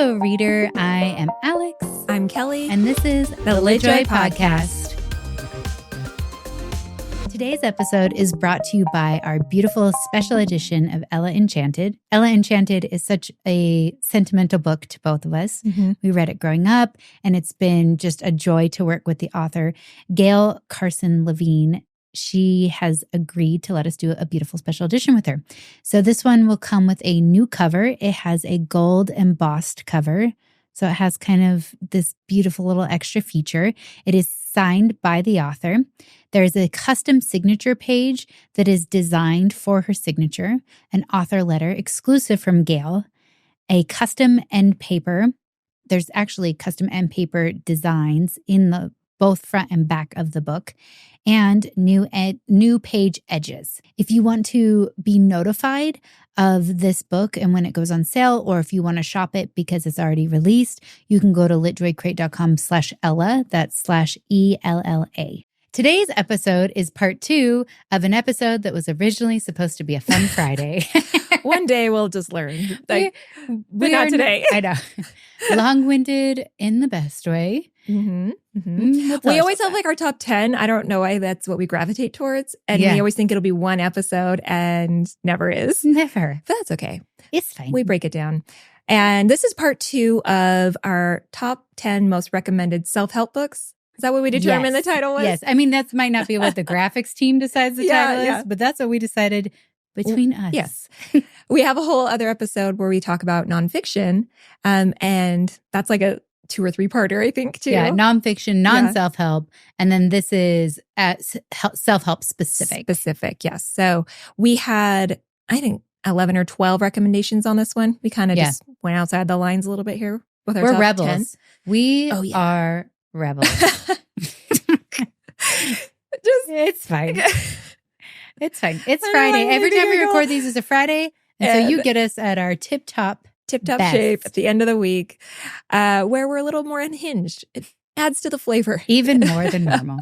Hello, reader. I am Alix. I'm Kelly. And this is the LitJoy Podcast. Today's episode is brought to you by our beautiful special edition of Ella Enchanted. Ella Enchanted is such a sentimental book to both of us. Mm-hmm. We read it growing up, and it's been just a joy to work with the author, Gail Carson Levine. She has agreed to let us do a beautiful special edition with her. So this one will come with a new cover. It has a gold embossed cover. So it has kind of this beautiful little extra feature. It is signed by the author. There's a custom signature page that is designed for her signature, an author letter exclusive from Gail, a custom end paper. There's actually custom end paper designs in the both front and back of the book, and new page edges. If you want to be notified of this book and when it goes on sale, or if you want to shop it because it's already released, you can go to litjoycrate.com/Ella, that's /ELLA. Today's episode is part 2 of an episode that was originally supposed to be a fun Friday. One day we'll just learn. But not today. I know. Long-winded in the best way. Mm-hmm. Mm-hmm. We always have like our top 10. I don't know why that's what we gravitate towards. And we always think it'll be one episode and never is. Never. But that's okay. It's fine. We break it down. And this is part 2 of our top 10 most recommended self-help books. Is that what we determined the title was? Yes. I mean, that might not be what the graphics team decides the title is, but that's what we decided between us. Yes. We have a whole other episode where we talk about nonfiction. And that's like a 2 or 3 parter, I think, too. Yeah, nonfiction, non-self-help. And then this is self-help specific. Specific, yes. So we had, I think, 11 or 12 recommendations on this one. We kind of just went outside the lines a little bit here with our We're top rebels. 10. We are rebels. It's fine. It's fine. It's Friday. Every time we record these is a Friday. And so you get us at our tip-top shape at the end of the week, where we're a little more unhinged. It adds to the flavor. Even more than normal.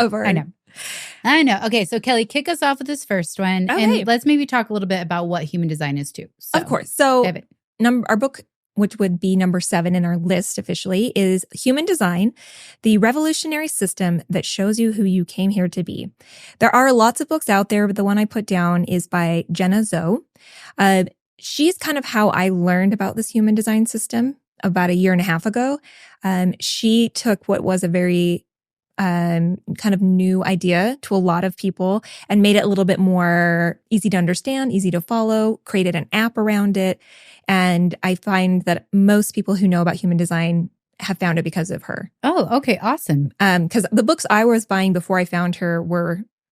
I know. Okay, so Kelly, kick us off with this first one. Okay. And let's maybe talk a little bit about what human design is too. So, of course. So our book, which would be number 7 in our list officially, is Human Design, the revolutionary system that shows you who you came here to be. There are lots of books out there, but the one I put down is by Jenna. She's kind of how I learned about this human design system about 1.5 years ago. She took what was a very kind of new idea to a lot of people and made it a little bit more easy to understand, easy to follow, created an app around it. And I find that most people who know about human design have found it because of her. Oh, okay. Awesome. Because the books I was buying before I found her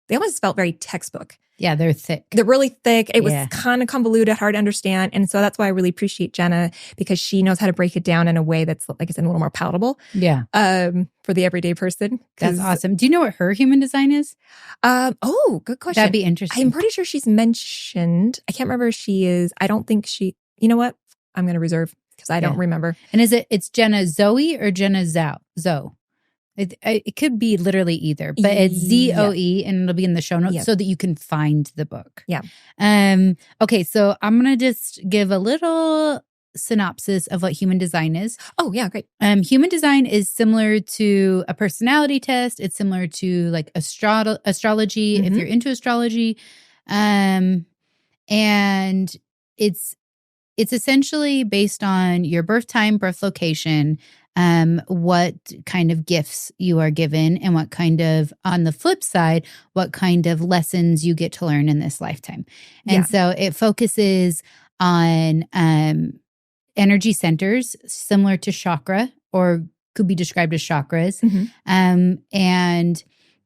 they almost felt very textbook. Yeah, they're thick. They're really thick. It was kind of convoluted, hard to understand. And so that's why I really appreciate Jenna, because she knows how to break it down in a way that's, like I said, a little more palatable. Yeah. For the everyday person. That's awesome. Do you know what her human design is? Good question. That'd be interesting. I'm pretty sure she's mentioned. I can't remember if she is. I don't think she, you know what? I'm going to reserve because I don't remember. And it's Jenna Zoe or Jenna Zoe? It could be literally either, but it's ZOE and it'll be in the show notes so that you can find the book. Yeah. Okay, so I'm going to just give a little synopsis of what human design is. Oh, yeah, great. Human design is similar to a personality test. It's similar to like astrology, if you're into astrology. And it's essentially based on your birth time, birth location, what kind of gifts you are given, and what kind of, on the flip side, what kind of lessons you get to learn in this lifetime. And so it focuses on energy centers similar to chakra, or could be described as chakras. And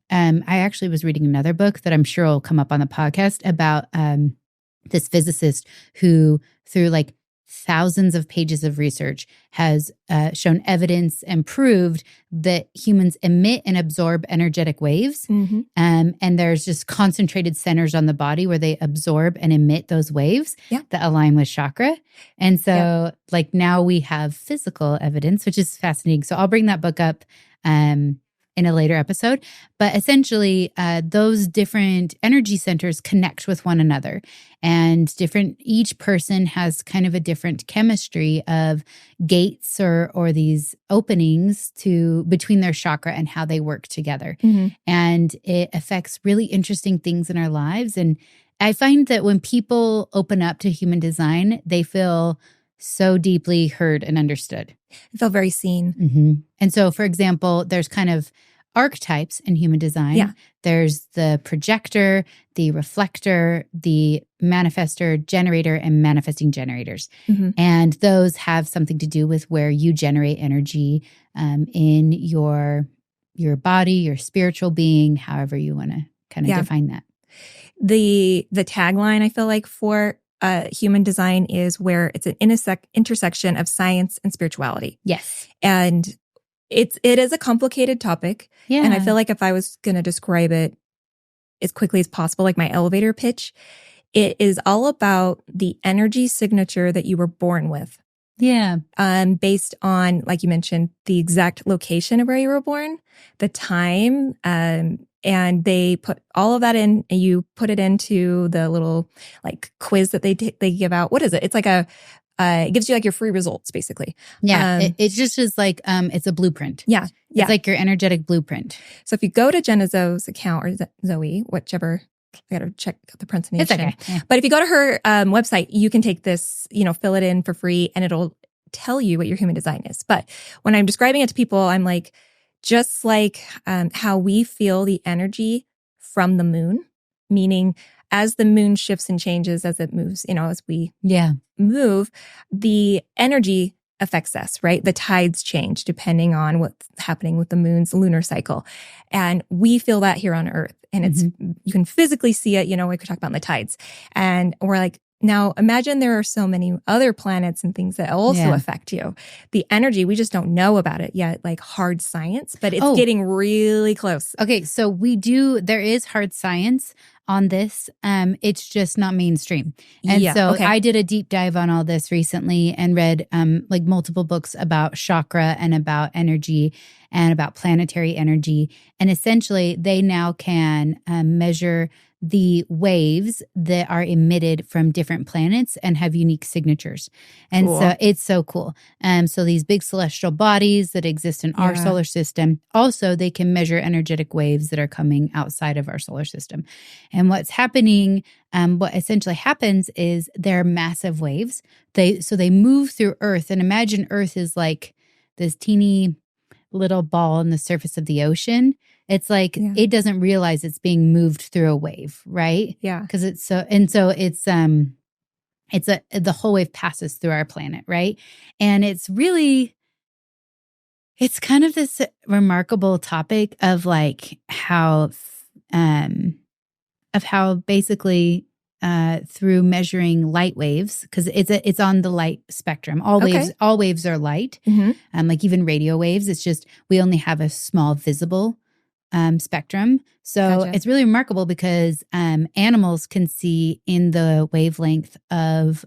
I actually was reading another book that I'm sure will come up on the podcast about this physicist who, through like thousands of pages of research, has shown evidence and proved that humans emit and absorb energetic waves. And there's just concentrated centers on the body where they absorb and emit those waves that align with chakra. And so like now we have physical evidence, which is fascinating. So I'll bring that book up in a later episode. But essentially, those different energy centers connect with one another. And each person has kind of a different chemistry of gates or these openings between their chakra and how they work together. Mm-hmm. And it affects really interesting things in our lives. And I find that when people open up to human design, they feel so deeply heard and understood. I feel very seen. Mm-hmm. And so, for example, there's kind of archetypes in human design. Yeah. There's the projector, the reflector, the manifestor, generator, and manifesting generators. Mm-hmm. And those have something to do with where you generate energy in your body, your spiritual being, however you want to kind of define that. The tagline, I feel like, for human design is where it's an intersection of science and spirituality. Yes. And it is a complicated topic. Yeah. And I feel like if I was going to describe it as quickly as possible, like my elevator pitch, it is all about the energy signature that you were born with. Yeah. Based on, like you mentioned, the exact location of where you were born, the time, and they put all of that in, and you put it into the little like quiz that they give out. What is it? It's like it gives you like your free results, basically. Yeah. It just is like, it's a blueprint. Yeah. It's like your energetic blueprint. So if you go to Jenna Zoe's account, or Zoe, whichever, I got to check the pronunciation. It's okay. Yeah. But if you go to her website, you can take this, fill it in for free, and it'll tell you what your human design is. But when I'm describing it to people, I'm like, just like how we feel the energy from the moon, meaning as the moon shifts and changes as it moves, as we move, the energy affects us, right? The tides change depending on what's happening with the moon's lunar cycle. And we feel that here on Earth. And it's, you can physically see it, we could talk about in the tides. And we're like, now imagine there are so many other planets and things that also affect you. The energy, we just don't know about it yet, like hard science, but it's getting really close. Okay, so there is hard science on this. It's just not mainstream. And I did a deep dive on all this recently and read like multiple books about chakra and about energy and about planetary energy. And essentially, they now can measure the waves that are emitted from different planets and have unique signatures. And so it's so cool. So these big celestial bodies that exist in our solar system, also they can measure energetic waves that are coming outside of our solar system. And what's happening, what essentially happens is they're massive waves. They move through Earth, and imagine Earth is like this teeny little ball on the surface of the ocean. It's like it doesn't realize it's being moved through a wave, right? Yeah. Because it's the whole wave passes through our planet, right? And it's kind of this remarkable topic of like how basically through measuring light waves, because it's on the light spectrum. All waves are light, like even radio waves. It's just we only have a small visible spectrum. So it's really remarkable because animals can see in the wavelength of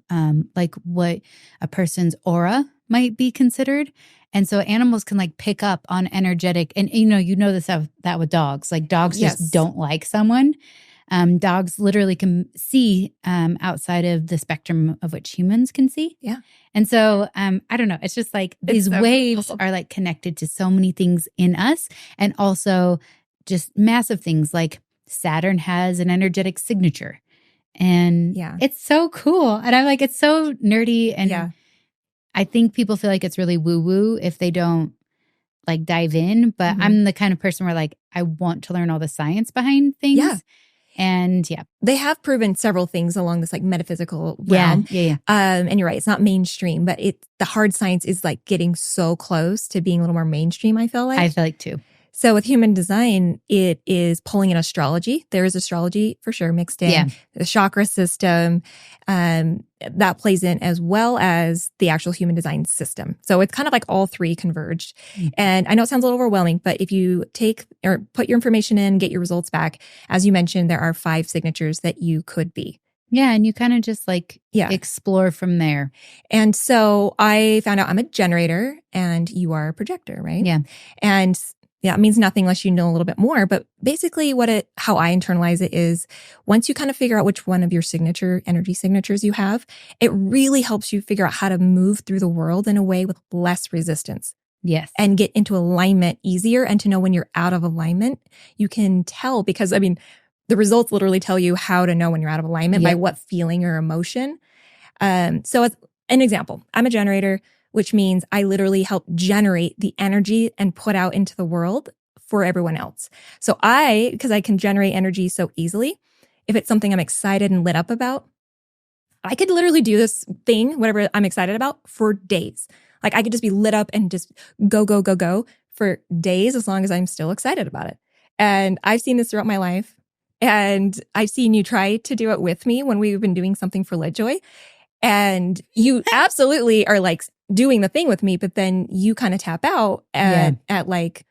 like what a person's aura might be considered. And so animals can like pick up on energetic, and that with dogs. Like dogs just don't like someone. Dogs literally can see outside of the spectrum of which humans can see. Yeah. And so, I don't know. It's just like these waves are like connected to so many things in us, and also just massive things like Saturn has an energetic signature. And it's so cool. And I'm like, it's so nerdy. And I think people feel like it's really woo-woo if they don't like dive in. But I'm the kind of person where like, I want to learn all the science behind things. Yeah. And they have proven several things along this like metaphysical realm. Yeah. And you're right, it's not mainstream, but the hard science is like getting so close to being a little more mainstream, I feel like too. So with human design, it is pulling in astrology. There is astrology for sure mixed in. Yeah. The chakra system, that plays in, as well as the actual human design system. So it's kind of like all three converged. And I know it sounds a little overwhelming, but if you take or put your information in, get your results back, as you mentioned, there are 5 signatures that you could be. Yeah, and you kind of just like explore from there. And so I found out I'm a generator and you are a projector, right? Yeah. And it means nothing unless you know a little bit more. But basically how I internalize it is once you kind of figure out which one of your energy signatures you have, it really helps you figure out how to move through the world in a way with less resistance. Yes. And get into alignment easier, and to know when you're out of alignment. You can tell because, the results literally tell you how to know when you're out of alignment by what feeling or emotion. So as an example, I'm a generator, which means I literally help generate the energy and put out into the world for everyone else. So because I can generate energy so easily, if it's something I'm excited and lit up about, I could literally do this thing, whatever I'm excited about, for days. Like I could just be lit up and just go, go, go, go for days as long as I'm still excited about it. And I've seen this throughout my life. And I've seen you try to do it with me when we've been doing something for LitJoy. And you absolutely are like doing the thing with me, but then you kind of tap out at like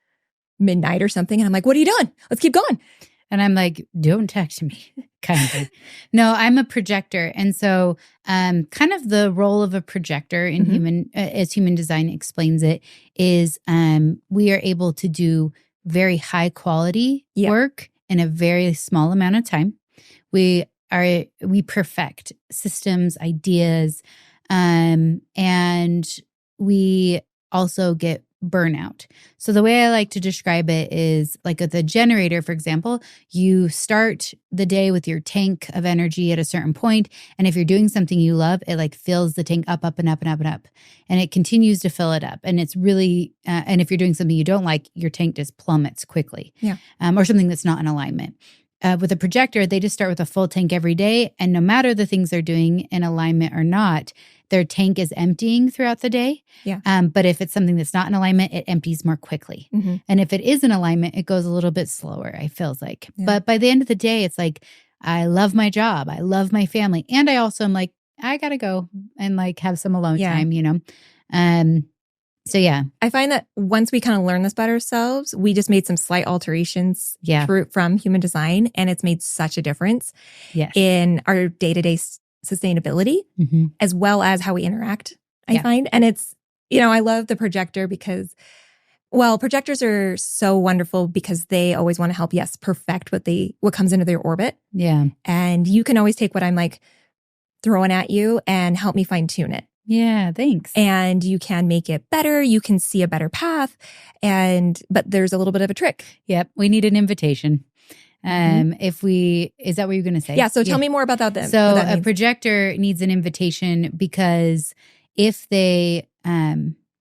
midnight or something. And I'm like, what are you doing? Let's keep going. And I'm like, don't text me, kind of thing. No, I'm a projector. And so kind of the role of a projector in as human design explains it, is we are able to do very high quality work in a very small amount of time. We perfect systems, ideas, and we also get burnout. So the way I like to describe it is like with a generator, for example, you start the day with your tank of energy at a certain point, and if you're doing something you love, it like fills the tank up and up and up and up, and it continues to fill it up. And it's really, and if you're doing something you don't like, your tank just plummets quickly, or something that's not in alignment. With a projector, they just start with a full tank every day, and no matter the things they're doing in alignment or not, their tank is emptying throughout the day. But if it's something that's not in alignment, it empties more quickly. And if it is in alignment, it goes a little bit slower, I feels like. But by the end of the day, it's like, I love my job. I love my family. And I also am like, I got to go and like have some alone time, you know? So yeah. I find that once we kind of learn this about ourselves, we just made some slight alterations from human design, and it's made such a difference in our day-to-day sustainability, as well as how we interact, I find. And it's, I love the projector because, projectors are so wonderful because they always want to help, perfect what comes into their orbit. Yeah. And you can always take what I'm like throwing at you and help me fine tune it. Yeah, thanks. And you can make it better. You can see a better path. But there's a little bit of a trick. Yep. We need an invitation. Is that what you're going to say? Yeah. So tell me more about that then. So a projector needs an invitation because if they,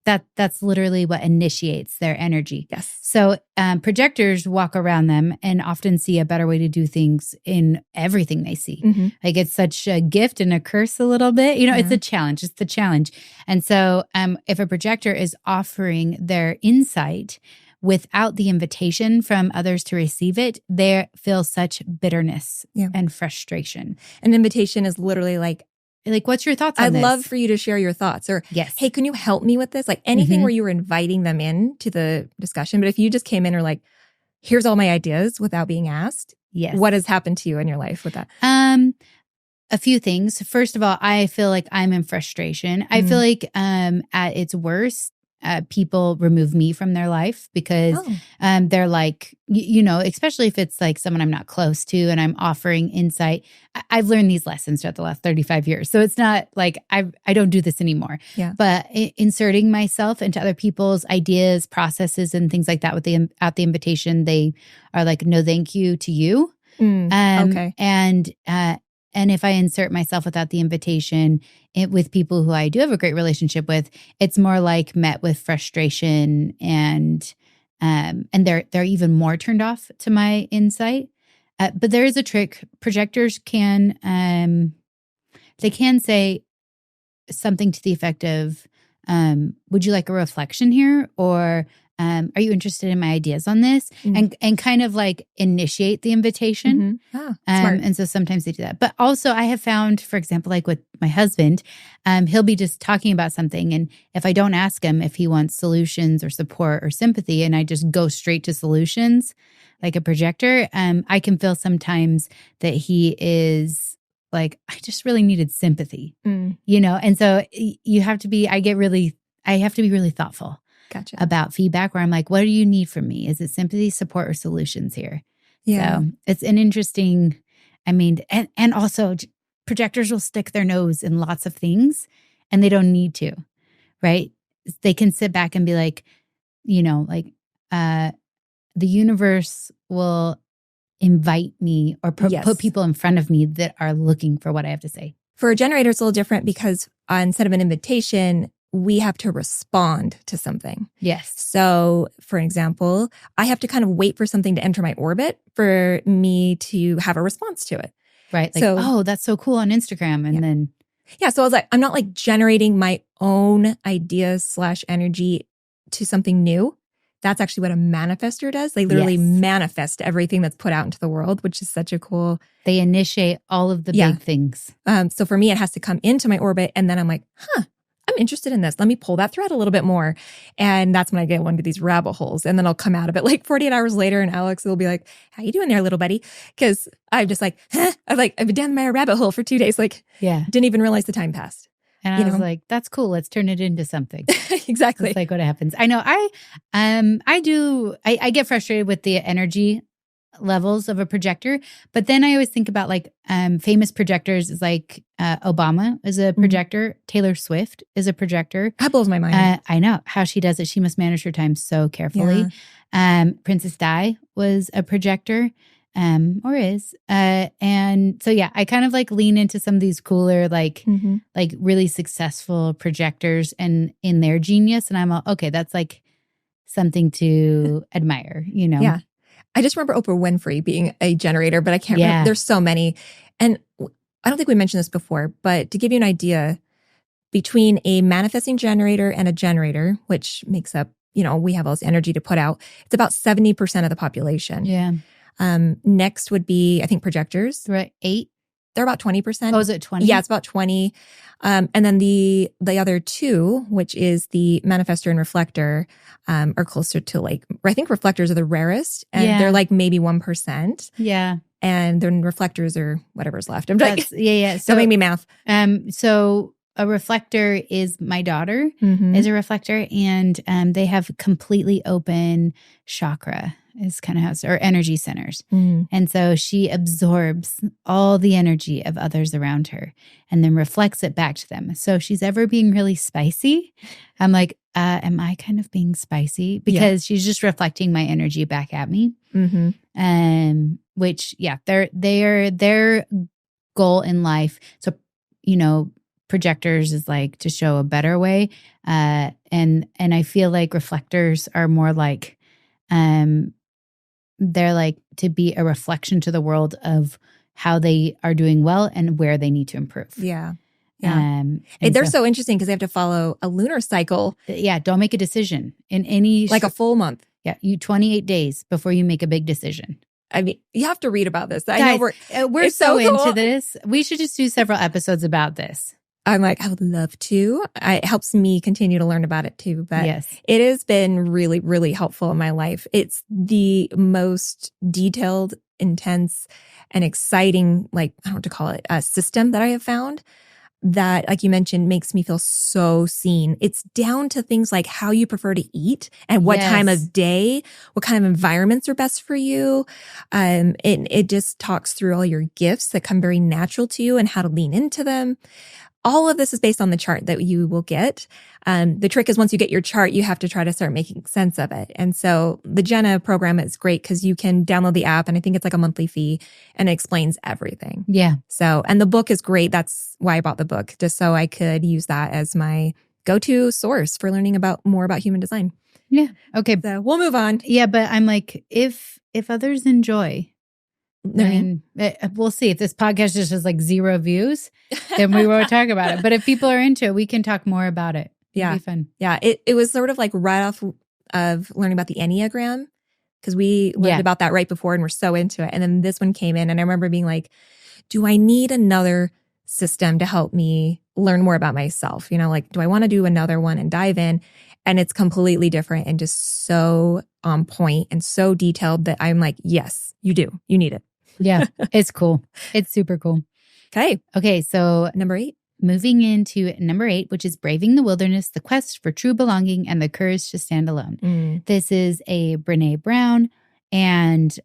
that's literally what initiates their energy. Yes. So projectors walk around them and often see a better way to do things in everything they see. Like it's such a gift and a curse a little bit. It's a challenge. It's the challenge. And so if a projector is offering their insight without the invitation from others to receive it, they feel such bitterness and frustration. An invitation is literally like, what's your thoughts on this? I'd love for you to share your thoughts. Or, hey, can you help me with this? Like anything where you were inviting them in to the discussion. But if you just came in or like, here's all my ideas without being asked, what has happened to you in your life with that? A few things. First of all, I feel like I'm in frustration. I feel like at its worst, people remove me from their life because they're like, especially if it's like someone I'm not close to and I'm offering insight. I've learned these lessons throughout the last 35 years. So it's not like I don't do this anymore. Yeah. But inserting myself into other people's ideas, processes, and things like that at the invitation, they are like, no, thank you to you. Okay. And if I insert myself without the invitation with people who I do have a great relationship with, it's more like met with frustration and they're even more turned off to my insight. But there is a trick. Projectors can say something to the effect of, would you like a reflection here? Or are you interested in my ideas on this? And kind of like initiate the invitation. Smart. And so sometimes they do that. But also I have found, for example, like with my husband, he'll be just talking about something. And if I don't ask him if he wants solutions or support or sympathy, and I just go straight to solutions like a projector, I can feel sometimes that he is like, I just really needed sympathy, And so I have to be really thoughtful. Gotcha. about feedback where I'm like, what do you need from me? Is it sympathy, support, or solutions here? Yeah. So it's an interesting, and also projectors will stick their nose in lots of things and they don't need to, right? They can sit back and be like, the universe will invite me or put people in front of me that are looking for what I have to say. For a generator, it's a little different because instead of an invitation, we have to respond to something. Yes. So, for example, I have to kind of wait for something to enter my orbit for me to have a response to it. Right. Like, oh, that's so cool on Instagram. And then. Yeah. So I was like, I'm not like generating my own ideas / energy to something new. That's actually what a manifester does. They literally manifest everything that's put out into the world, which is such a cool. They initiate all of the big things. So for me, it has to come into my orbit. And then I'm like, I'm interested in this. Let me pull that thread a little bit more. And that's when I get into these rabbit holes. And then I'll come out of it like 48 hours later and Alix will be like, how you doing there, little buddy? Because I'm just like, I've been down my rabbit hole for 2 days. Like, didn't even realize the time passed. And I was like, that's cool. Let's turn it into something. Exactly. That's like what happens. I know I get frustrated with the energy levels of a projector, but then I always think about like famous projectors is like Obama is a projector. Taylor Swift is a projector. That blows my mind. I know how she does it. She must manage her time so carefully. Princess Di was a projector. Or is. And so, I kind of like lean into some of these cooler, like really successful projectors and in their genius. And I'm all, okay, that's like something to admire, Yeah. I just remember Oprah Winfrey being a generator, but I can't remember. There's so many. And I don't think we mentioned this before, but to give you an idea, between a manifesting generator and a generator, which makes up, we have all this energy to put out, it's about 70% of the population. Yeah. Next would be, I think, projectors. Right. 8. They're about 20%. Oh, is it 20? Yeah, it's about 20. And then the other two, which is the manifestor and reflector, are closer to like, I think reflectors are the rarest. And they're like maybe 1%. Yeah. And then reflectors are whatever's left. I'm like, So, don't make me math. So a reflector is my daughter is a reflector, and they have completely open chakra is kind of how, or energy centers. And so she absorbs all the energy of others around her and then reflects it back to them. So if she's ever being really spicy, I'm like, am I kind of being spicy? Because she's just reflecting my energy back at me. Which, their goal in life. So, projectors is like to show a better way. And I feel like reflectors are more like, they're like to be a reflection to the world of how they are doing well and where they need to improve. Yeah. They're so interesting because they have to follow a lunar cycle. Yeah. Don't make a decision in any... Like a full month. Yeah. You 28 days before you make a big decision. I mean, you have to read about this. Guys, I know we're so into this. We should just do several episodes about this. I'm like, I would love to. It helps me continue to learn about it too. But it has been really, really helpful in my life. It's the most detailed, intense, and exciting, like, I don't know what to call it, system that I have found that, like you mentioned, makes me feel so seen. It's down to things like how you prefer to eat and what time of day, what kind of environments are best for you. It just talks through all your gifts that come very natural to you and how to lean into them. All of this is based on the chart that you will get. The trick is once you get your chart, you have to try to start making sense of it. And so the Jenna program is great because you can download the app, and I think it's like a monthly fee, and it explains everything. Yeah. So, and the book is great. That's why I bought the book, just so I could use that as my go-to source for learning more about human design. Yeah. Okay. So we'll move on. Yeah, but I'm like, if others enjoy, then we'll see. If this podcast just has like 0 views, then we won't talk about it. But if people are into it, we can talk more about it. It'll be fun. Yeah. It was sort of like right off of learning about the Enneagram, because we learned about that right before and we're so into it. And then this one came in, and I remember being like, do I need another system to help me learn more about myself? Like, do I want to do another one and dive in? And it's completely different and just so on point and so detailed that I'm like, yes, you do. You need it. Yeah, it's cool. It's super cool. Okay. So number 8. moving into number 8, which is Braving the Wilderness, the Quest for True Belonging and the Courage to Stand Alone. This is a Brené Brown and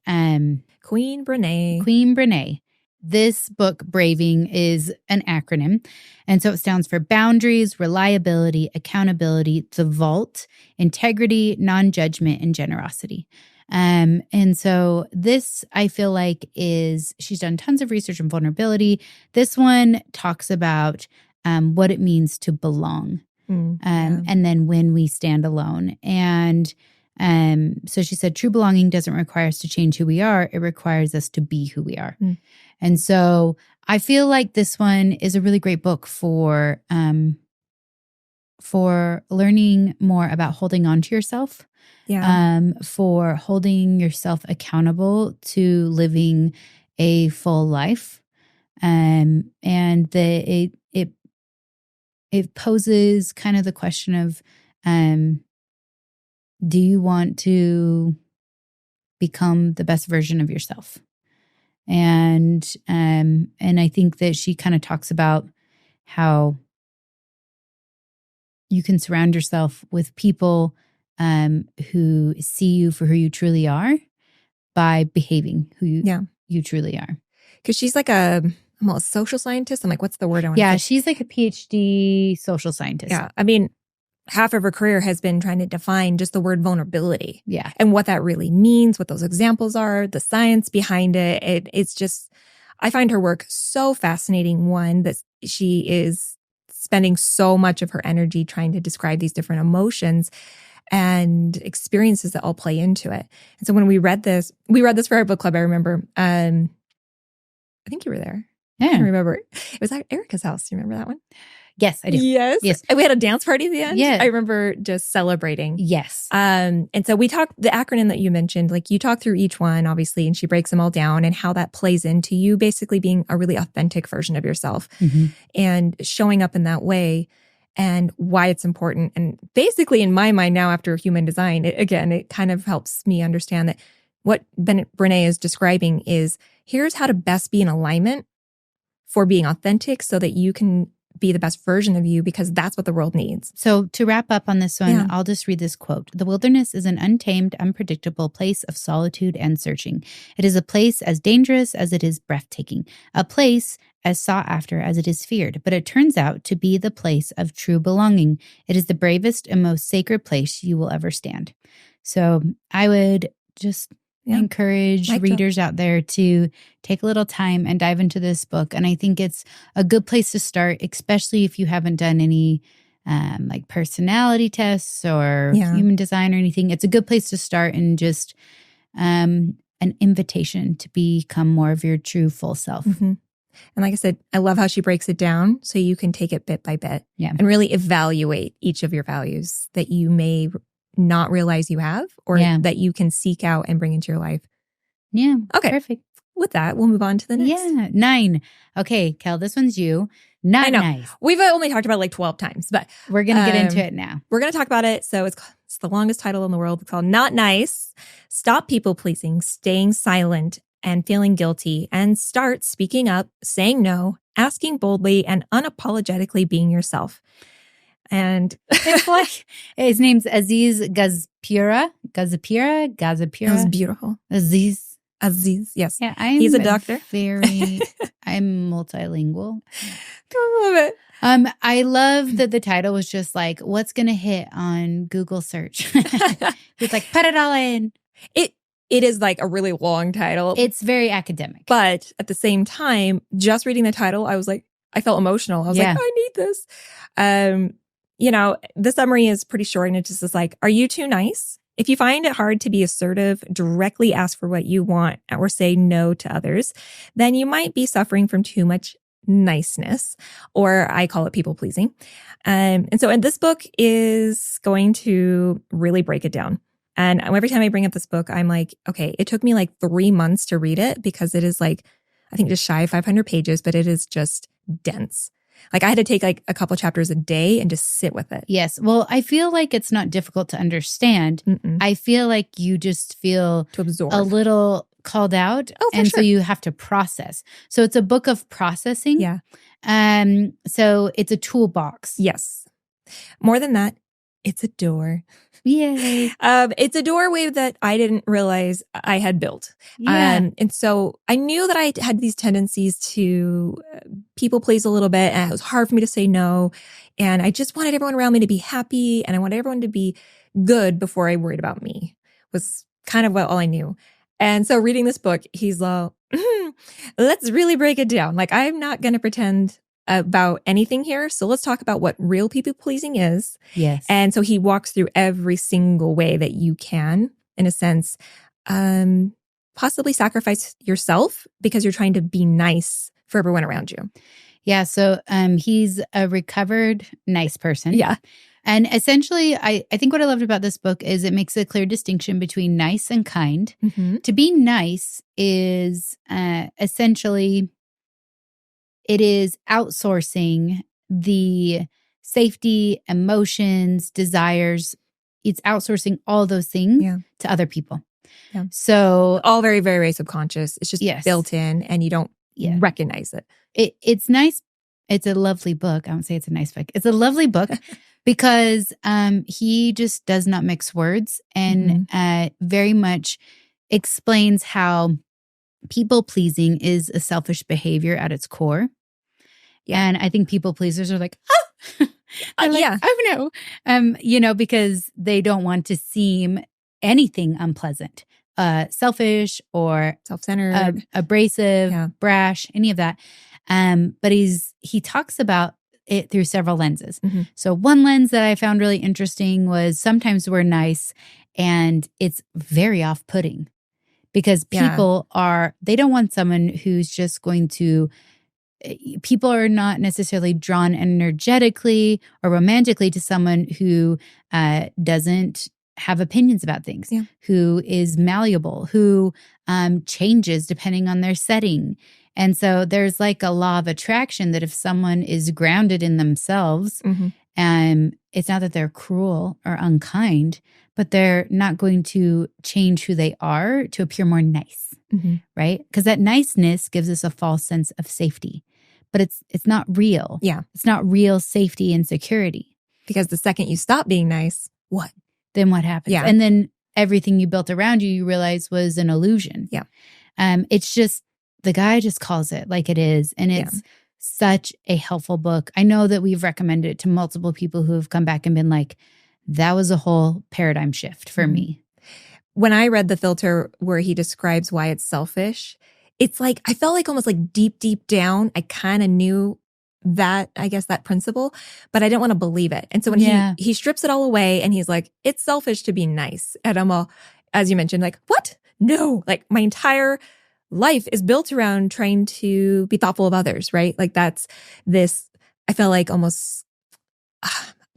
Queen Brené. Queen Brené. This book, Braving, is an acronym. And so it stands for Boundaries, Reliability, Accountability, the Vault, Integrity, Non-Judgment, and Generosity. And so this, I feel like, she's done tons of research on vulnerability. This one talks about what it means to belong. And then when we stand alone. And so she said, true belonging doesn't require us to change who we are. It requires us to be who we are. And so I feel like this one is a really great book for learning more about holding on to yourself. For holding yourself accountable to living a full life. And it poses kind of the question of, do you want to become the best version of yourself? And I think that she kind of talks about how you can surround yourself with people who see you for who you truly are by behaving who you truly are. Because she's like a social scientist. I'm like, what's the word I want to say? She's like a PhD social scientist. Yeah. I mean, half of her career has been trying to define just the word vulnerability. Yeah. And what that really means, what those examples are, the science behind it. It's just, I find her work so fascinating. One, that she is spending so much of her energy trying to describe these different emotions and experiences that all play into it. And so when we read this for our book club, I remember, I think you were there. Yeah. I remember. It was at Erica's house. Do you remember that one? Yes, I do. Yes. And we had a dance party at the end. Yeah. I remember just celebrating. Yes. And so we talked, the acronym that you mentioned, like you talk through each one, obviously, and she breaks them all down and how that plays into you basically being a really authentic version of yourself and showing up in that way and why it's important. And basically in my mind now after human design, it kind of helps me understand that what Brené is describing is here's how to best be in alignment for being authentic so that you can be the best version of you because that's what the world needs. So to wrap up on this one, I'll just read this quote. The wilderness is an untamed, unpredictable place of solitude and searching. It is a place as dangerous as it is breathtaking, a place as sought after as it is feared, but it turns out to be the place of true belonging. It is the bravest and most sacred place you will ever stand. So I would just encourage readers out there to take a little time and dive into this book. And I think it's a good place to start, especially if you haven't done any like personality tests or human design or anything. It's a good place to start and just an invitation to become more of your true full self. And like I said, I love how she breaks it down so you can take it bit by bit and really evaluate each of your values that you may not realize you have or that you can seek out and bring into your life. Yeah. Okay. Perfect. With that, we'll move on to the next. Yeah. 9. Okay, Kel, this one's you. Not nice. We've only talked about it like 12 times, but we're going to get into it now. We're going to talk about it. So it's the longest title in the world. It's called Not Nice. Stop people pleasing, staying silent and feeling guilty, and start speaking up, saying no, asking boldly, and unapologetically being yourself. And it's like his name's Aziz Gazipura. Gazipura. That was beautiful. Aziz, yes. Yeah, he's a doctor. I'm multilingual. I love it. I love that the title was just like, what's gonna hit on Google search? It's like, put it all in. It is like a really long title. It's very academic. But at the same time, just reading the title, I was like, I felt emotional. I was like, I need this. The summary is pretty short and it just is like, are you too nice? If you find it hard to be assertive, directly ask for what you want or say no to others, then you might be suffering from too much niceness, or I call it people pleasing. And this book is going to really break it down. And every time I bring up this book, I'm like, okay, it took me like 3 months to read it because it is like, I think just shy of 500 pages, but it is just dense. Like I had to take like a couple chapters a day and just sit with it. Yes. Well, I feel like it's not difficult to understand. I feel like you just feel to absorb a little called out. Oh, for and sure. So you have to process. So it's a book of processing. Yeah. So it's a toolbox. Yes. More than that, it's a door. Yay. It's a doorway that I didn't realize I had built. Yeah. And so I knew that I had these tendencies to people please a little bit, and it was hard for me to say no. And I just wanted everyone around me to be happy, and I wanted everyone to be good before I worried about me, was kind of all I knew. And so reading this book, he's like, let's really break it down. Like, I'm not going to pretend about anything here. So let's talk about what real people pleasing is. Yes. And so he walks through every single way that you can, in a sense, possibly sacrifice yourself because you're trying to be nice for everyone around you. Yeah. So he's a recovered nice person. Yeah. And essentially, I think what I loved about this book is it makes a clear distinction between nice and kind. Mm-hmm. To be nice is essentially, it is outsourcing the safety, emotions, desires. It's outsourcing all those things to other people. Yeah. So all very, very, very subconscious. It's just built in and you don't recognize it. It's nice. It's a lovely book. I won't say it's a nice book. It's a lovely book because he just does not mix words and very much explains how people pleasing is a selfish behavior at its core. Yeah. And I think people pleasers are like, oh, oh no, because they don't want to anything unpleasant, selfish or self-centered, abrasive, brash, any of that. But he talks about it through several lenses. Mm-hmm. So one lens that I found really interesting was sometimes we're nice and it's very off-putting because people they don't want someone who's just going to, people are not necessarily drawn energetically or romantically to someone who doesn't have opinions about things, who is malleable, who changes depending on their setting. And so there's like a law of attraction that if someone is grounded in themselves, it's not that they're cruel or unkind, but they're not going to change who they are to appear more nice, right? Because that niceness gives us a false sense of safety, but it's not real. Yeah. It's not real safety and security. Because the second you stop being nice, what? Then what happens? Yeah. And then everything you built around you realize was an illusion. Yeah. It's just, the guy just calls it like it is. And it's such a helpful book. I know that we've recommended it to multiple people who have come back and been like, that was a whole paradigm shift for me. When I read the filter where he describes why it's selfish, it's like, I felt like almost like deep, deep down, I kind of knew that, I guess, that principle, but I didn't want to believe it. And so when he strips it all away and he's like, it's selfish to be nice. And I'm all, as you mentioned, like, what? No, like my entire life is built around trying to be thoughtful of others, right? Like that's this, I felt like almost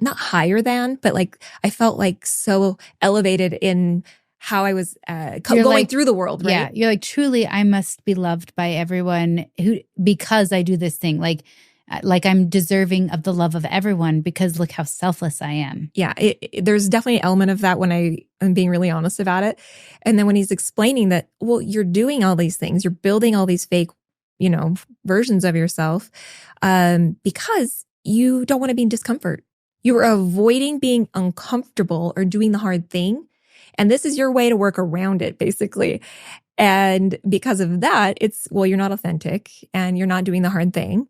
not higher than, but like I felt like so elevated in how I was going through the world, right? Yeah, you're like, truly, I must be loved by everyone because I do this thing. Like I'm deserving of the love of everyone because look how selfless I am. Yeah, there's definitely an element of that when I am being really honest about it. And then when he's explaining that, well, you're doing all these things, you're building all these fake, versions of yourself because you don't want to be in discomfort. You're avoiding being uncomfortable or doing the hard thing. And this is your way to work around it, basically. And because of that, you're not authentic and you're not doing the hard thing.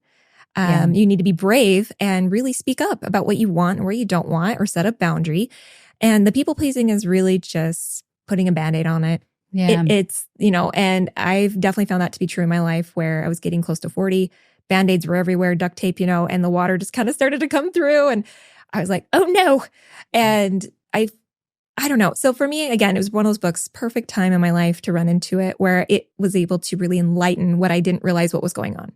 You need to be brave and really speak up about what you want and where you don't want or set a boundary. And the people pleasing is really just putting a Band-Aid on it. Yeah. It's, and I've definitely found that to be true in my life where I was getting close to 40. Band-Aids were everywhere, duct tape, and the water just kind of started to come through. And I was like, oh no. And I don't know. So for me, again, it was one of those books, perfect time in my life to run into it where it was able to really enlighten what I didn't realize what was going on.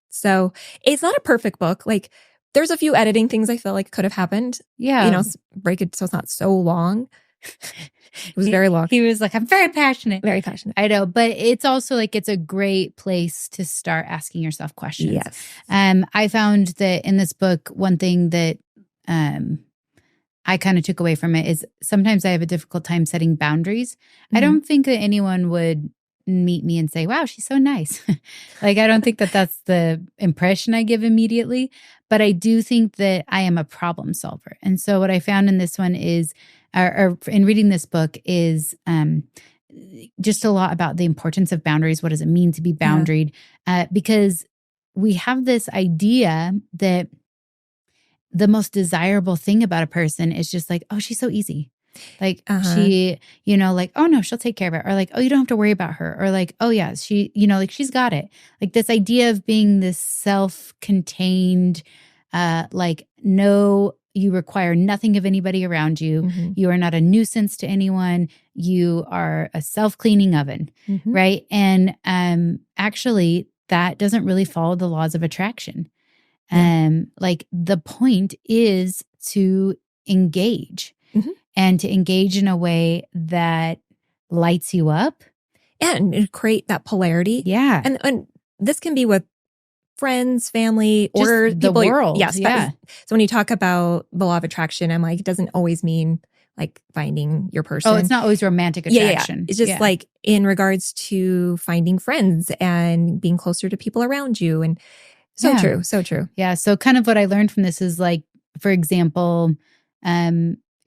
So it's not a perfect book. Like there's a few editing things I feel like could have happened. Yeah. Break it so it's not so long. It was very long. He was like, I'm very passionate. Very passionate. I know. But it's also like, it's a great place to start asking yourself questions. Yes. I found that in this book, one thing that I kind of took away from it is sometimes I have a difficult time setting boundaries. I don't think that anyone would meet me and say, wow, she's so nice. Like, I don't think that that's the impression I give immediately, but I do think that I am a problem solver. And so what I found in this one is, or in reading this book is just a lot about the importance of boundaries. What does it mean to be boundaried? Because we have this idea that the most desirable thing about a person is just like, oh, she's so easy. Like she, like, oh no, she'll take care of it. Or like, oh, you don't have to worry about her. Or like, oh yeah, she, like she's got it. Like this idea of being this self-contained, like no, you require nothing of anybody around you. Mm-hmm. You are not a nuisance to anyone. You are a self-cleaning oven, right? And actually that doesn't really follow the laws of attraction. Like the point is to engage. And to engage in a way that lights you up. And create that polarity. Yeah. And this can be with friends, family, just or the people. World. Yes. Yeah. So when you talk about the law of attraction, I'm like, it doesn't always mean like finding your person. Oh, it's not always romantic attraction. Yeah. It's just like in regards to finding friends and being closer to people around you. And true. So true. Yeah. So kind of what I learned from this is like, for example,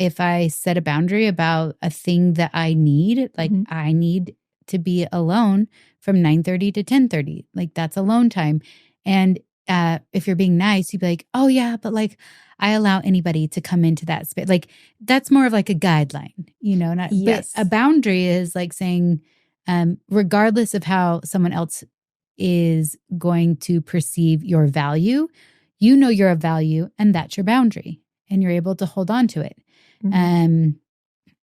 if I set a boundary about a thing that I need, like I need to be alone from 9:30 to 10:30, like that's alone time. And if you're being nice, you'd be like, oh yeah, but like I allow anybody to come into that space. Like that's more of like a guideline, not, yes. But a boundary is like saying, regardless of how someone else is going to perceive your value, you're of value and that's your boundary and you're able to hold on to it.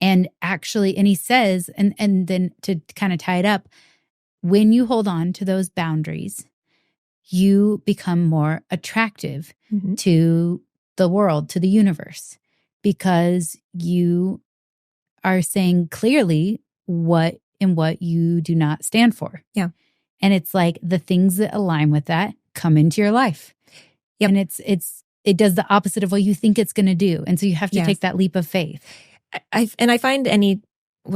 And actually, and he says, and then to kind of tie it up, when you hold on to those boundaries, you become more attractive to the world, to the universe, because you are saying clearly what you do not stand for. Yeah. And it's like the things that align with that come into your life. Yep. And it does the opposite of what you think it's going to do. And so you have to take that leap of faith. I find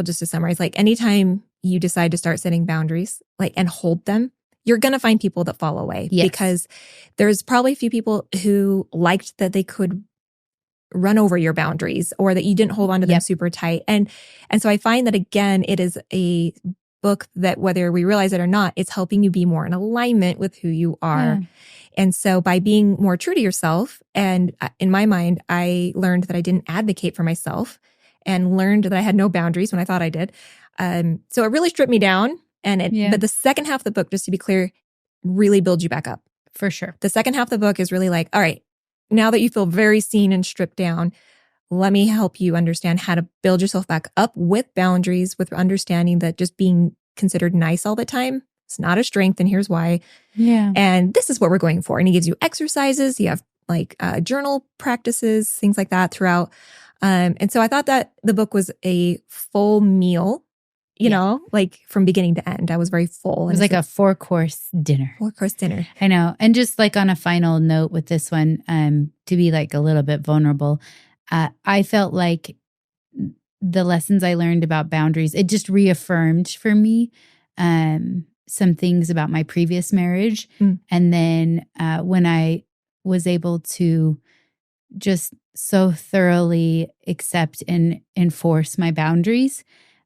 just to summarize, like anytime you decide to start setting boundaries, like, and hold them, you're going to find people that fall away. Yes. Because there's probably a few people who liked that they could run over your boundaries or that you didn't hold on to them super tight. And so I find that again, it is a book that whether we realize it or not, it's helping you be more in alignment with who you are. Yeah. And so by being more true to yourself, and in my mind, I learned that I didn't advocate for myself and learned that I had no boundaries when I thought I did. So it really stripped me down. But the second half of the book, just to be clear, really builds you back up. For sure. The second half of the book is really like, all right, now that you feel very seen and stripped down, let me help you understand how to build yourself back up with boundaries, with understanding that just being considered nice all the time, it's not a strength, and here's why. Yeah. And this is what we're going for. And he gives you exercises. You have like journal practices, things like that throughout. And so I thought that the book was a full meal, you know, like from beginning to end. I was very full. It was like a 4-course dinner. 4-course dinner. I know. And just like on a final note with this one, to be like a little bit vulnerable, I felt like the lessons I learned about boundaries, it just reaffirmed for me some things about my previous marriage. And then when I was able to just so thoroughly accept and enforce my boundaries,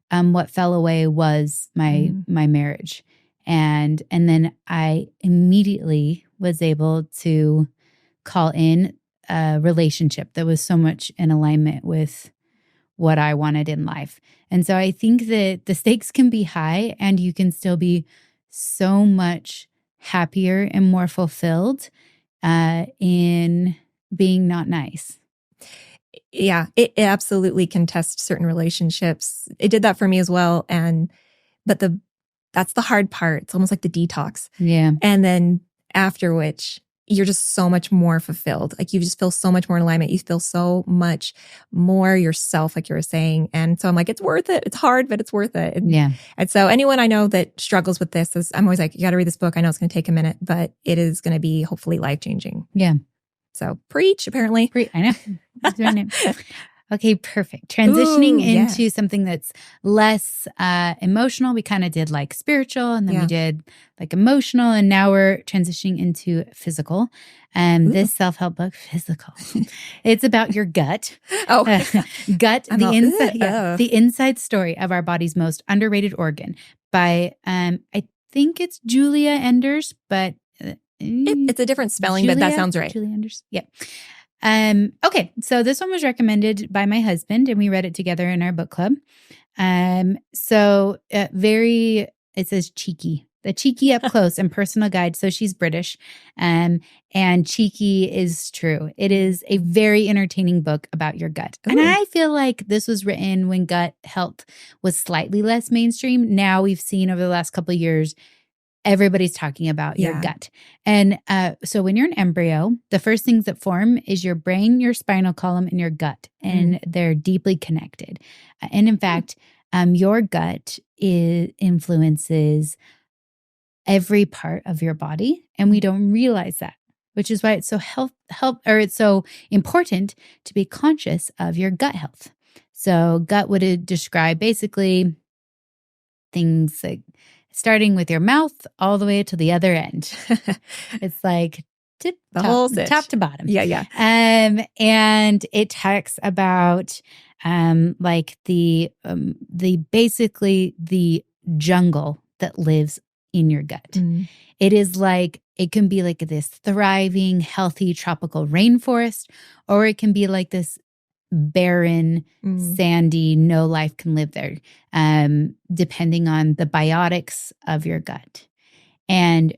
what fell away was my marriage. And then I immediately was able to call in a relationship that was so much in alignment with what I wanted in life. And so I think that the stakes can be high and you can still be so much happier and more fulfilled in being not nice. Yeah, it absolutely can test certain relationships. It did that for me as well. But that's the hard part. It's almost like the detox. Yeah. And then after which you're just so much more fulfilled. Like you just feel so much more in alignment. You feel so much more yourself, like you were saying. And so I'm like, it's worth it. It's hard, but it's worth it. And so anyone I know that struggles with this I'm always like, you got to read this book. I know it's going to take a minute, but it is going to be hopefully life-changing. Yeah. So preach, apparently. I know. He's doing it. Okay, perfect. Transitioning Ooh, yeah. into something that's less emotional. We kind of did like spiritual, and then we did like emotional, and now we're transitioning into physical. This self-help book, physical. It's about your gut. Oh, Gut, the inside story of our body's most underrated organ by I think it's Giulia Enders, but it's a different spelling, but that sounds right. Giulia Enders. Yeah. Okay, so this one was recommended by my husband, and we read it together in our book club. It says cheeky, the cheeky up close and personal guide. So she's British, and cheeky is true. It is a very entertaining book about your gut. Ooh. And I feel like this was written when gut health was slightly less mainstream. Now we've seen over the last couple of years, everybody's talking about your gut. And so when you're an embryo, the first things that form is your brain, your spinal column, and your gut. And they're deeply connected. And in fact, your gut influences every part of your body. And we don't realize that, which is why it's so it's so important to be conscious of your gut health. So gut would describe basically things like starting with your mouth all the way to the other end. It's like top to bottom. Yeah. And it talks about like the basically the jungle that lives in your gut. It is like, it can be like this thriving, healthy tropical rainforest, or it can be like this barren, sandy, no life can live there, depending on the biotics of your gut. And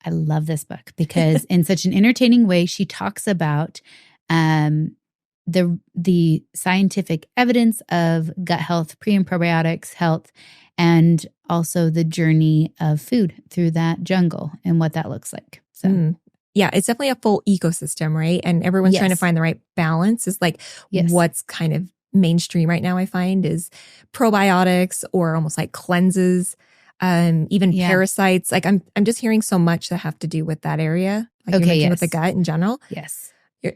I love this book because in such an entertaining way, she talks about the scientific evidence of gut health, pre and probiotics health, and also the journey of food through that jungle and what that looks like. So. Yeah, it's definitely a full ecosystem, right? And everyone's trying to find the right balance. Is like what's kind of mainstream right now, I find, is probiotics or almost like cleanses, even parasites. Like I'm just hearing so much that have to do with that area. Like you mentioned with the gut in general. Yes.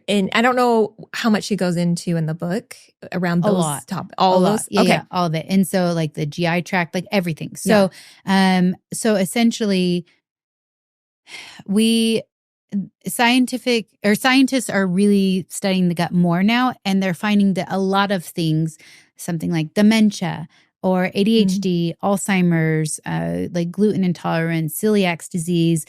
And I don't know how much she goes into in the book around those topics. All those? Yeah, yeah, all of it. And so like the GI tract, like everything. So, so essentially scientists are really studying the gut more now, and they're finding that a lot of things, something like dementia or ADHD, Alzheimer's, like gluten intolerance, celiac disease,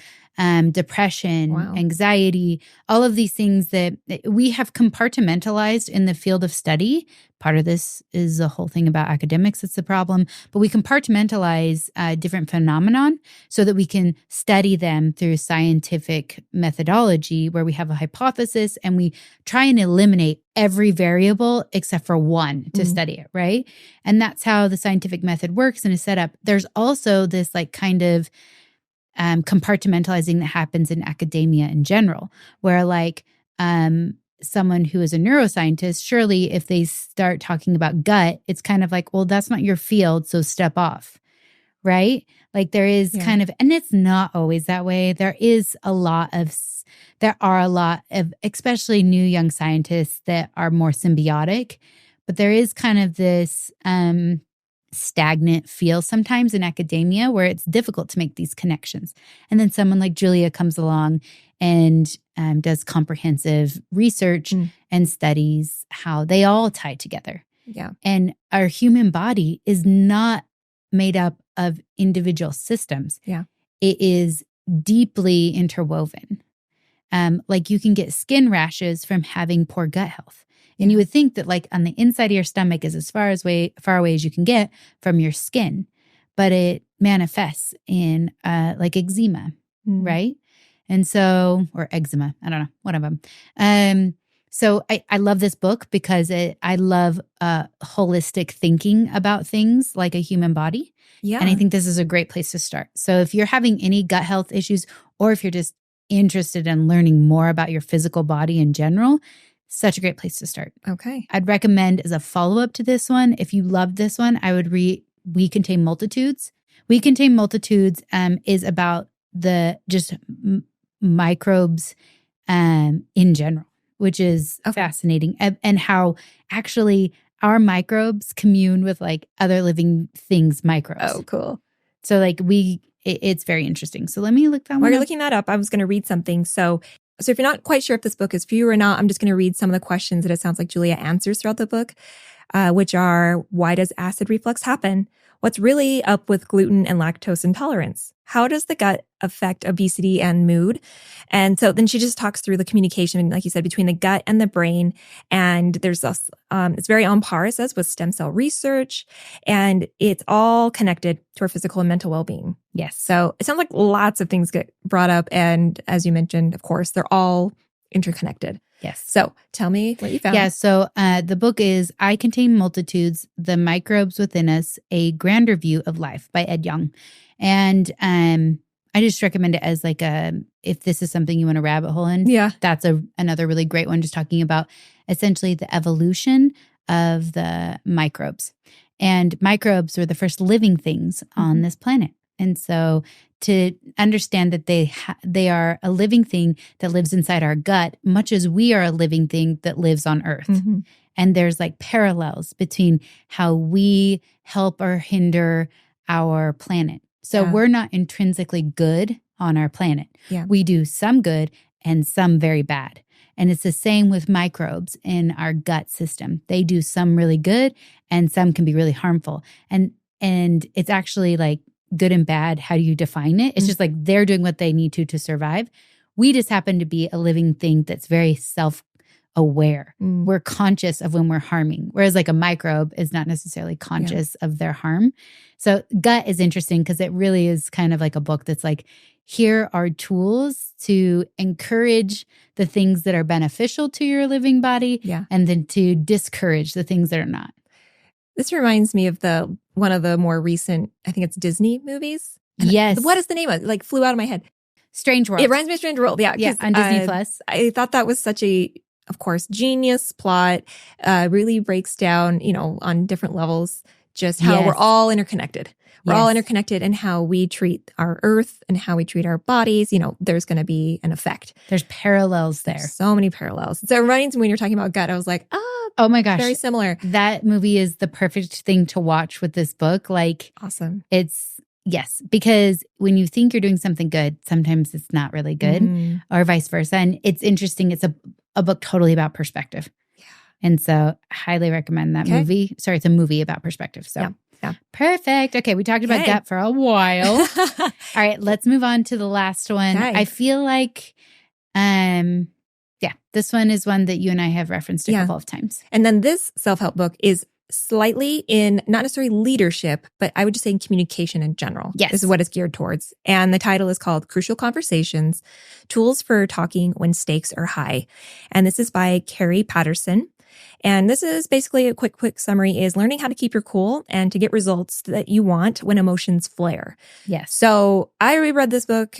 depression, anxiety, all of these things that we have compartmentalized in the field of study. Part of this is the whole thing about academics. It's the problem. But we compartmentalize different phenomenon so that we can study them through scientific methodology where we have a hypothesis and we try and eliminate every variable except for one to study it, right? And that's how the scientific method works and is set up. There's also this like kind of compartmentalizing that happens in academia in general, where like someone who is a neuroscientist, surely if they start talking about gut, it's kind of like, well, that's not your field, so step off, right? Like there is kind of, and it's not always that way. There are a lot of, especially new young scientists that are more symbiotic, but there is kind of this stagnant feel sometimes in academia where it's difficult to make these connections. And then someone like Giulia comes along and does comprehensive research and studies how they all tie together. Yeah. And our human body is not made up of individual systems. Yeah. It is deeply interwoven. Like you can get skin rashes from having poor gut health. And you would think that like on the inside of your stomach is as far away as you can get from your skin, but it manifests in like eczema, right? And so, or eczema, I don't know, one of them. So I love this book because I love holistic thinking about things like a human body. Yeah. And I think this is a great place to start. So if you're having any gut health issues, or if you're just interested in learning more about your physical body in general, such a great place to start. Okay. I'd recommend as a follow-up to this one, if you loved this one, I would read We Contain Multitudes. We Contain Multitudes is about the just microbes in general. which is fascinating, and how actually our microbes commune with like other living things, microbes. Oh, cool. So like it's very interesting. So let me look that one up. While you're looking that up, I was going to read something. So if you're not quite sure if this book is for you or not, I'm just going to read some of the questions that it sounds like Giulia answers throughout the book, which are, why does acid reflux happen? What's really up with gluten and lactose intolerance? How does the gut affect obesity and mood? And so then she just talks through the communication, like you said, between the gut and the brain. And there's this, it's very on par, it says, with stem cell research. And it's all connected to our physical and mental well-being. Yes. So it sounds like lots of things get brought up. And as you mentioned, of course, they're all interconnected. Yes. So tell me what you found. Yeah. So the book is I Contain Multitudes, The Microbes Within Us, A Grander View of Life by Yong. And I just recommend it as like if this is something you want to rabbit hole in. Yeah. That's another really great one, just talking about essentially the evolution of the microbes. And microbes were the first living things on this planet. And so to understand that they are a living thing that lives inside our gut, much as we are a living thing that lives on Earth. Mm-hmm. And there's like parallels between how we help or hinder our planet. So we're not intrinsically good on our planet. Yeah. We do some good and some very bad. And it's the same with microbes in our gut system. They do some really good and some can be really harmful. And it's actually like good and bad. How do you define it? It's just like they're doing what they need to survive. We just happen to be a living thing that's very self-aware. We're conscious of when we're harming, whereas like a microbe is not necessarily conscious of their harm. So gut is interesting because it really is kind of like a book that's like, here are tools to encourage the things that are beneficial to your living body and then to discourage the things that are not. This reminds me of one of the more recent, I think it's Disney movies. Yes. What is the name of it? Like flew out of my head. Strange World. It reminds me of Strange World. Yeah. Yeah, on Disney Plus. I thought that was such a, of course, genius plot. Really breaks down, on different levels, just how we're all interconnected. We're all interconnected in how we treat our earth and how we treat our bodies. There's going to be an effect. There's parallels there. There's so many parallels. So it reminds me when you're talking about gut, I was like, oh my gosh. Very similar. That movie is the perfect thing to watch with this book. Like, awesome. Yes, because when you think you're doing something good, sometimes it's not really good or vice versa. And it's interesting. It's a book totally about perspective. Yeah. And so I highly recommend that movie. Sorry, it's a movie about perspective. So yeah. Perfect. Okay, we talked about gut for a while. All right, let's move on to the last one. Okay. I feel like, this one is one that you and I have referenced a couple of times. And then this self-help book is slightly in, not necessarily leadership, but I would just say in communication in general. Yes. This is what it's geared towards. And the title is called Crucial Conversations, Tools for Talking When Stakes Are High. And this is by Carrie Patterson. And this is basically a quick summary is learning how to keep your cool and to get results that you want when emotions flare. Yes. So I reread this book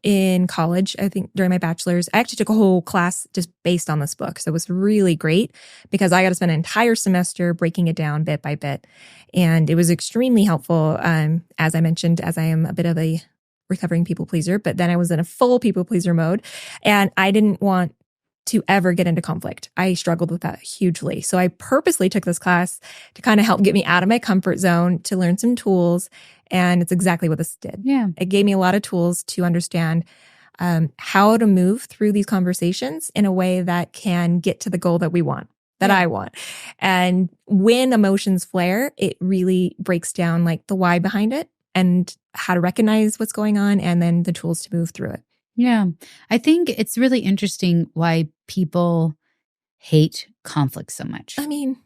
in college, I think during my bachelor's. I actually took a whole class just based on this book. So it was really great because I got to spend an entire semester breaking it down bit by bit. And it was extremely helpful, as I mentioned, as I am a bit of a recovering people pleaser, but then I was in a full people pleaser mode and I didn't want to ever get into conflict. I struggled with that hugely. So I purposely took this class to kind of help get me out of my comfort zone, to learn some tools. And it's exactly what this did. Yeah. It gave me a lot of tools to understand how to move through these conversations in a way that can get to the goal that we want, that I want. And when emotions flare, it really breaks down like the why behind it and how to recognize what's going on and then the tools to move through it. Yeah. I think it's really interesting why people hate conflict so much. I mean,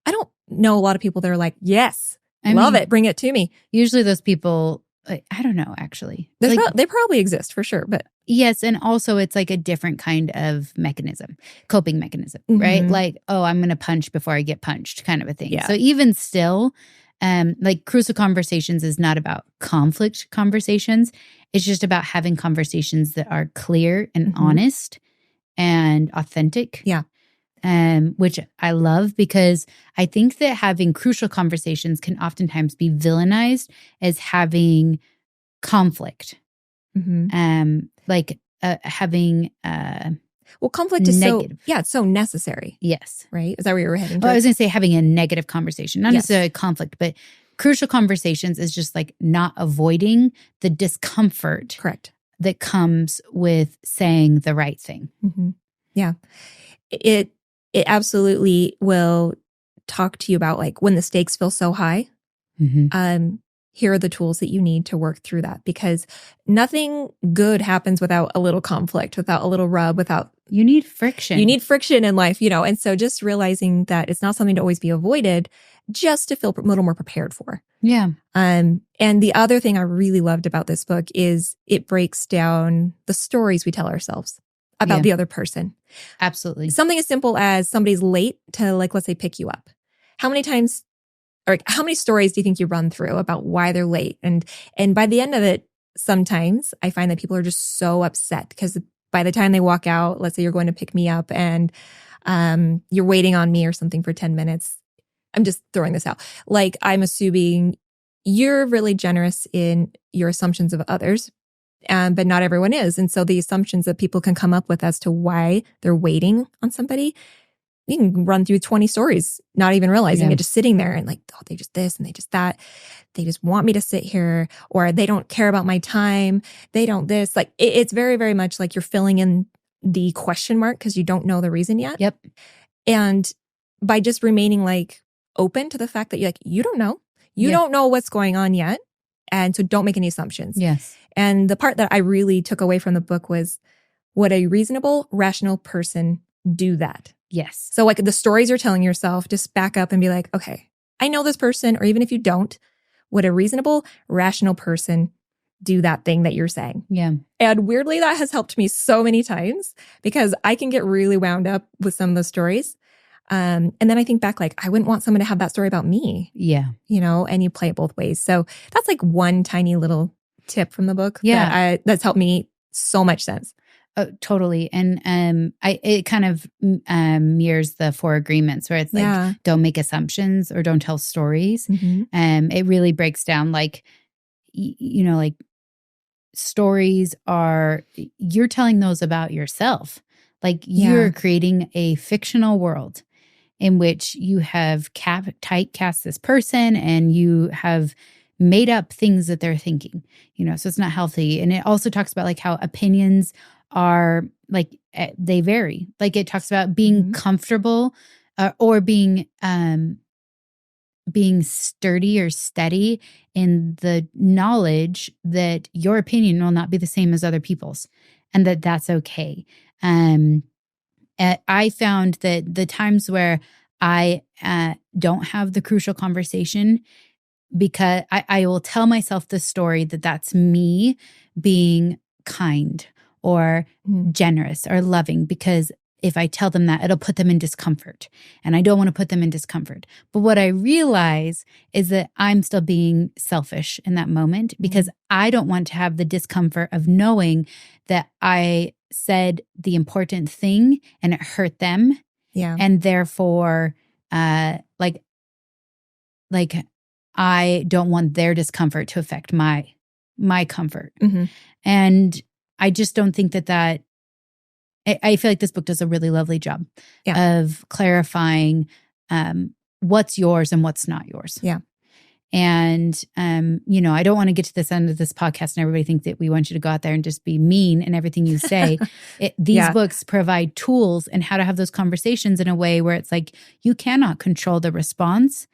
I don't know a lot of people that are like, yes, love it. Bring it to me. Usually those people, I don't know, actually. They probably exist for sure. But yes. And also it's like a different kind of mechanism, coping mechanism, right? Like, oh, I'm going to punch before I get punched kind of a thing. Yeah. So even still, like Crucial Conversations is not about conflict conversations. It's just about having conversations that are clear and honest and authentic. Yeah. Which I love because I think that having crucial conversations can oftentimes be villainized as having conflict. Like having Well, conflict is negative. it's so necessary. Yes. Right? Is that where you were heading to? Well, I was going to say having a negative conversation, not Yes. necessarily conflict, but crucial conversations is just like not avoiding the discomfort Correct. that comes with saying the right thing. Mm-hmm. Yeah. It absolutely will talk to you about like when the stakes feel so high. Mm-hmm. Here are the tools that you need to work through that, because nothing good happens without a little conflict, without a little rub, without... You need friction. You need friction in life, you know, and so just realizing that it's not something to always be avoided, just to feel a little more prepared for. Yeah. And the other thing I really loved about this book is it breaks down the stories we tell ourselves about the other person. Absolutely. Something as simple as somebody's late to, like, let's say, pick you up. How many times, or how many stories do you think you run through about why they're late? And by the end of it, sometimes I find that people are just so upset because by the time they walk out, let's say you're going to pick me up and you're waiting on me or something for 10 minutes. I'm just throwing this out. Like, I'm assuming you're really generous in your assumptions of others, but not everyone is. And so the assumptions that people can come up with as to why they're waiting on somebody, you can run through 20 stories, not even realizing it, just sitting there and like, oh, they just this and they just that. They just want me to sit here, or they don't care about my time. They don't this. Like, it's very, very much like you're filling in the question mark because you don't know the reason yet. Yep. And by just remaining like open to the fact that you're like, you don't know. You don't know what's going on yet. And so don't make any assumptions. Yes. And the part that I really took away from the book was, would a reasonable, rational person do that? Yes. So like the stories you're telling yourself, just back up and be like, okay, I know this person, or even if you don't, would a reasonable, rational person do that thing that you're saying? Yeah. And weirdly, that has helped me so many times because I can get really wound up with some of those stories. And then I think back, like, I wouldn't want someone to have that story about me. Yeah. You know, and you play it both ways. So that's like one tiny little tip from the book that's helped me so much sense. Oh, totally. And it kind of mirrors the 4 agreements where it's like, don't make assumptions or don't tell stories. Mm-hmm. It really breaks down like, you know, like stories are, you're telling those about yourself. Like you're creating a fictional world in which you have typecast this person and you have made up things that they're thinking, you know, so it's not healthy. And it also talks about like how opinions are like, they vary. Like it talks about being comfortable or being sturdy or steady in the knowledge that your opinion will not be the same as other people's and that that's okay. I found that the times where I don't have the crucial conversation, because I will tell myself the story that that's me being kind or generous or loving, because if I tell them that, it'll put them in discomfort. And I don't want to put them in discomfort. But what I realize is that I'm still being selfish in that moment because I don't want to have the discomfort of knowing that I said the important thing and it hurt them. Yeah. And therefore, like I don't want their discomfort to affect my comfort. Mm-hmm. And I just don't think that I feel like this book does a really lovely job of clarifying what's yours and what's not yours. Yeah. And, you know, I don't want to get to this end of this podcast and everybody think that we want you to go out there and just be mean in everything you say. These books provide tools and how to have those conversations in a way where it's like, you cannot control the response,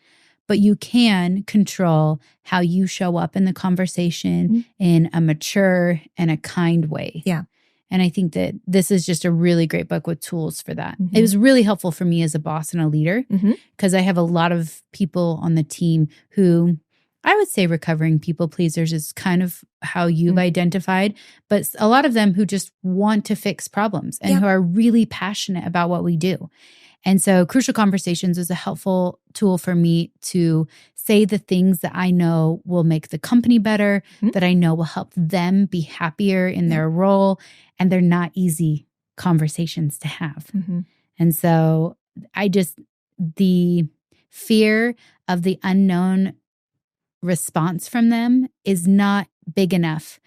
but you can control how you show up in the conversation in a mature and a kind way. Yeah. And I think that this is just a really great book with tools for that. It was really helpful for me as a boss and a leader because I have a lot of people on the team who I would say recovering people pleasers is kind of how you've identified, but a lot of them who just want to fix problems and who are really passionate about what we do. And so Crucial Conversations is a helpful tool for me to say the things that I know will make the company better, that I know will help them be happier in their role. And they're not easy conversations to have. And so the fear of the unknown response from them is not big enough.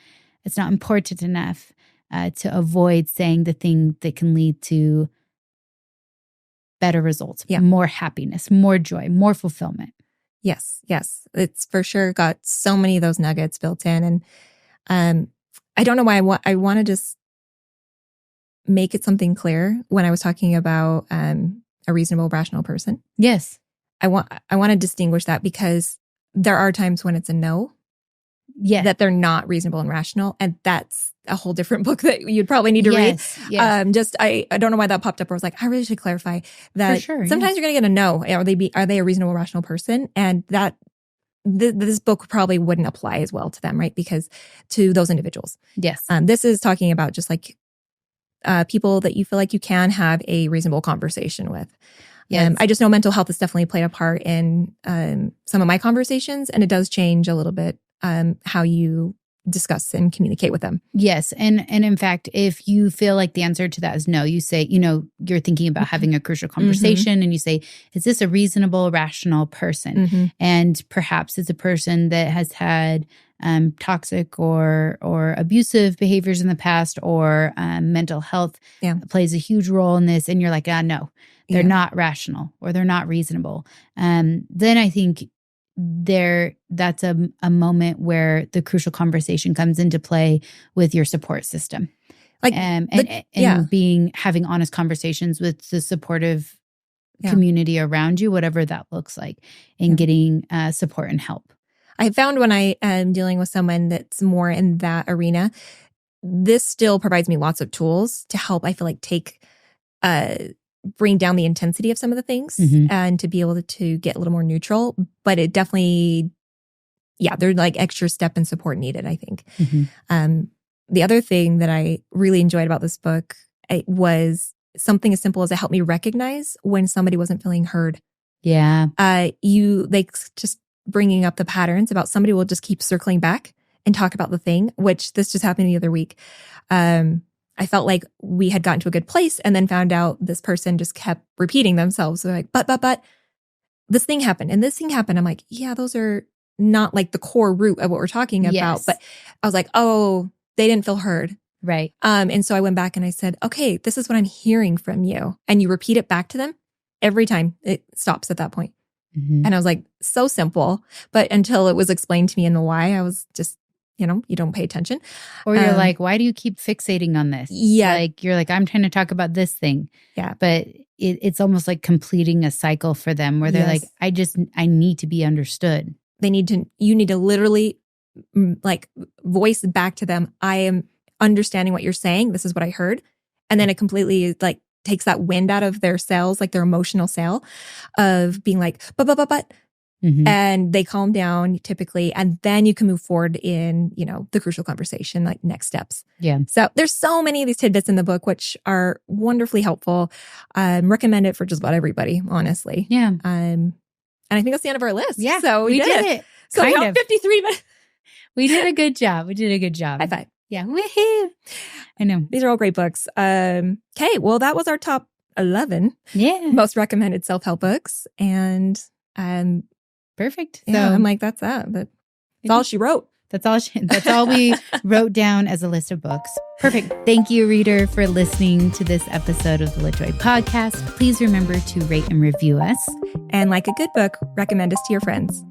It's not important enough to avoid saying the thing that can lead to better results, more happiness, more joy, more fulfillment. Yes. It's for sure got so many of those nuggets built in. And I don't know why I want to just make it something clear when I was talking about a reasonable, rational person. Yes. I want to distinguish that because there are times when it's a no. Yes. That they're not reasonable and rational. And that's a whole different book that you'd probably need to read. Yes. I don't know why that popped up. I was like, I really should clarify that sometimes you're going to get a no. Are they a reasonable, rational person? And that this book probably wouldn't apply as well to them, right? Because to those individuals. Yes. This is talking about just like people that you feel like you can have a reasonable conversation with. Yes. I just know mental health has definitely played a part in some of my conversations, and it does change a little bit how you discuss and communicate with them. Yes. And in fact, if you feel like the answer to that is no, you say, you're thinking about having a crucial conversation and you say, is this a reasonable, rational person? And perhaps it's a person that has had toxic or abusive behaviors in the past, or mental health plays a huge role in this. And you're like, no, they're not rational or they're not reasonable. Then I think that's a moment where the crucial conversation comes into play with your support system. Like having honest conversations with the supportive community around you, whatever that looks like, and getting support and help. I found when I am dealing with someone that's more in that arena, this still provides me lots of tools to help, I feel like, bring down the intensity of some of the things and to be able to get a little more neutral. But it definitely, there's like extra step and support needed, I think. The other thing that I really enjoyed about this book was something as simple as it helped me recognize when somebody wasn't feeling heard. Yeah. Just bringing up the patterns about somebody will just keep circling back and talk about the thing, which this just happened the other week. I felt like we had gotten to a good place and then found out this person just kept repeating themselves. So like, but this thing happened and this thing happened. I'm like, yeah, those are not like the core root of what we're talking about. Yes. But I was like, oh, they didn't feel heard. Right. And so I went back and I said, okay, this is what I'm hearing from you. And you repeat it back to them every time. It stops at that point. And I was like, so simple. But until it was explained to me in the why, I was just, you don't pay attention. Or you're like, why do you keep fixating on this? Yeah. Like, you're like, I'm trying to talk about this thing. Yeah. But it's almost like completing a cycle for them where they're like, I need to be understood. You need to literally like voice back to them, I am understanding what you're saying. This is what I heard. And then it completely like takes that wind out of their sails, like their emotional sail of being like, but. And they calm down typically, and then you can move forward in, the crucial conversation, like next steps. Yeah. So there's so many of these tidbits in the book, which are wonderfully helpful. Recommend it for just about everybody, honestly. Yeah. And I think that's the end of our list. Yeah. So we did it. So kind we have 53 minutes. We did a good job. High five. Yeah. Woohoo. I know. These are all great books. Okay. Well, that was our top 11 most recommended self-help books. And perfect. Yeah, so I'm like, that's that. That's all she wrote. That's all we wrote down as a list of books. Perfect. Thank you, reader, for listening to this episode of the Lit Joy podcast. Please remember to rate and review us. And like a good book, recommend us to your friends.